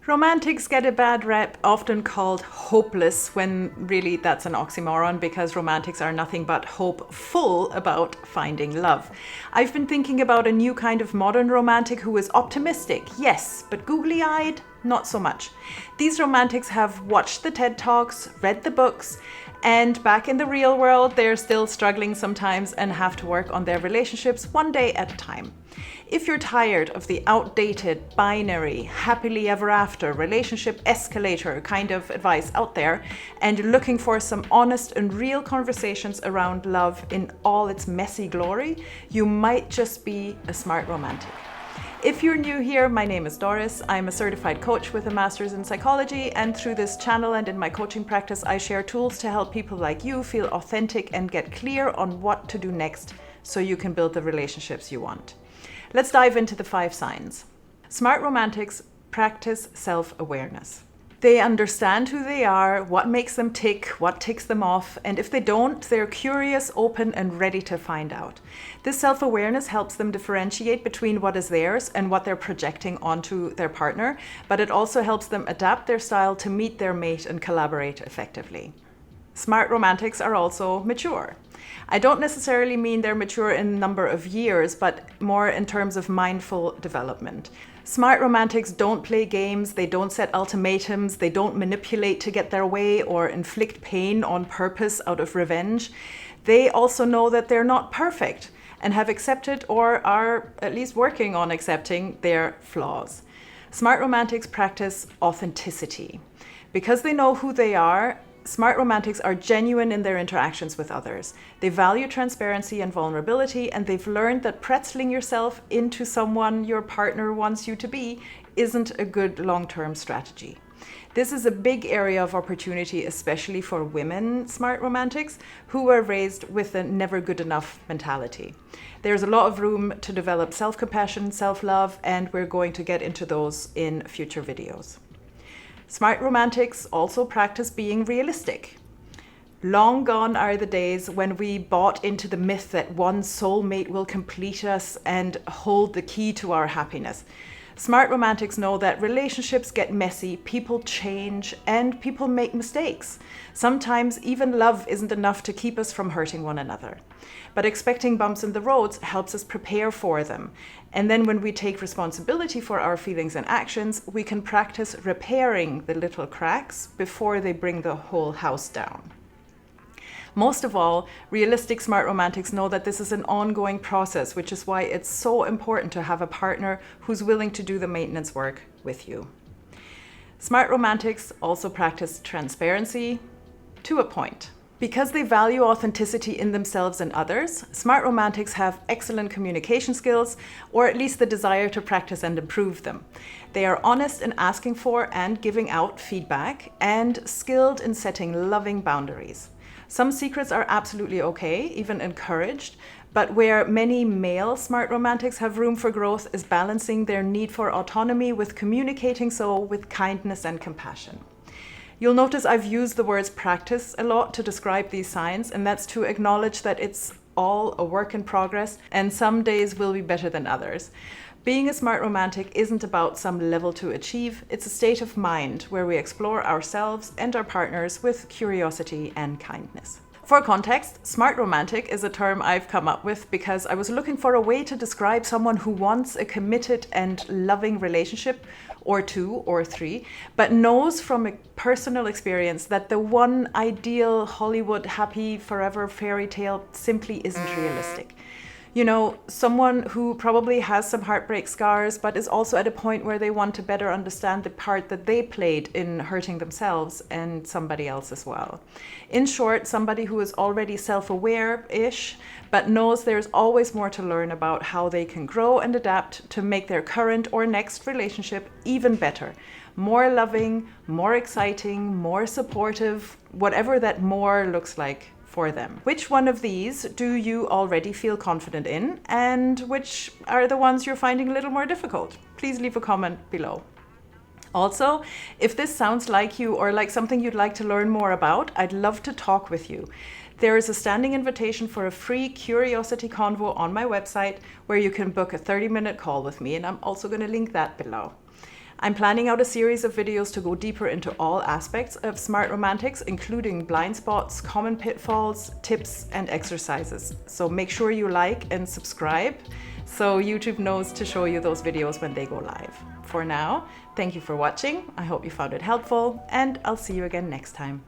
Romantics get a bad rep, often called hopeless, when really that's an oxymoron because romantics are nothing but hopeful about finding love. I've been thinking about a new kind of modern romantic who is optimistic, yes, but googly-eyed, not so much. These romantics have watched the TED Talks, read the books, and back in the real world, they're still struggling sometimes and have to work on their relationships one day at a time. If you're tired of the outdated, binary, happily ever after, relationship escalator kind of advice out there, and you're looking for some honest and real conversations around love in all its messy glory, you might just be a smart romantic. If you're new here, my name is Doris. I'm a certified coach with a master's in psychology, and through this channel and in my coaching practice, I share tools to help people like you feel authentic and get clear on what to do next so you can build the relationships you want. Let's dive into the 5 signs. Smart romantics practice self-awareness. They understand who they are, what makes them tick, what ticks them off, and if they don't, they're curious, open, and ready to find out. This self-awareness helps them differentiate between what is theirs and what they're projecting onto their partner, but it also helps them adapt their style to meet their mate and collaborate effectively. Smart romantics are also mature. I don't necessarily mean they're mature in number of years, but more in terms of mindful development. Smart romantics don't play games, they don't set ultimatums, they don't manipulate to get their way or inflict pain on purpose out of revenge. They also know that they're not perfect and have accepted or are at least working on accepting their flaws. Smart romantics practice authenticity. Because they know who they are, smart romantics are genuine in their interactions with others. They value transparency and vulnerability, and they've learned that pretzeling yourself into someone your partner wants you to be isn't a good long-term strategy. This is a big area of opportunity, especially for women smart romantics who were raised with a never good enough mentality. There's a lot of room to develop self-compassion, self-love, and we're going to get into those in future videos. Smart romantics also practice being realistic. Long gone are the days when we bought into the myth that one soulmate will complete us and hold the key to our happiness. Smart romantics know that relationships get messy, people change, and people make mistakes. Sometimes even love isn't enough to keep us from hurting one another. But expecting bumps in the roads helps us prepare for them. And then when we take responsibility for our feelings and actions, we can practice repairing the little cracks before they bring the whole house down. Most of all, realistic smart romantics know that this is an ongoing process, which is why it's so important to have a partner who's willing to do the maintenance work with you. Smart romantics also practice transparency to a point. Because they value authenticity in themselves and others, smart romantics have excellent communication skills, or at least the desire to practice and improve them. They are honest in asking for and giving out feedback, and skilled in setting loving boundaries. Some secrets are absolutely okay, even encouraged, but where many male smart romantics have room for growth is balancing their need for autonomy with communicating so with kindness and compassion. You'll notice I've used the words practice a lot to describe these signs, and that's to acknowledge that it's all a work in progress and some days will be better than others. Being a smart romantic isn't about some level to achieve, it's a state of mind where we explore ourselves and our partners with curiosity and kindness. For context, smart romantic is a term I've come up with because I was looking for a way to describe someone who wants a committed and loving relationship, or 2 or 3, but knows from a personal experience that the one ideal Hollywood happy forever fairy tale simply isn't realistic. You know, someone who probably has some heartbreak scars, but is also at a point where they want to better understand the part that they played in hurting themselves and somebody else as well. In short, somebody who is already self-aware-ish, but knows there's always more to learn about how they can grow and adapt to make their current or next relationship even better. More loving, more exciting, more supportive, whatever that more looks like for them. Which one of these do you already feel confident in, and which are the ones you're finding a little more difficult? Please leave a comment below. Also, if this sounds like you or like something you'd like to learn more about, I'd love to talk with you. There is a standing invitation for a free Curiosity Convo on my website where you can book a 30-minute call with me, and I'm also going to link that below. I'm planning out a series of videos to go deeper into all aspects of smart romantics, including blind spots, common pitfalls, tips, and exercises. So make sure you like and subscribe so YouTube knows to show you those videos when they go live. For now, thank you for watching. I hope you found it helpful, and I'll see you again next time.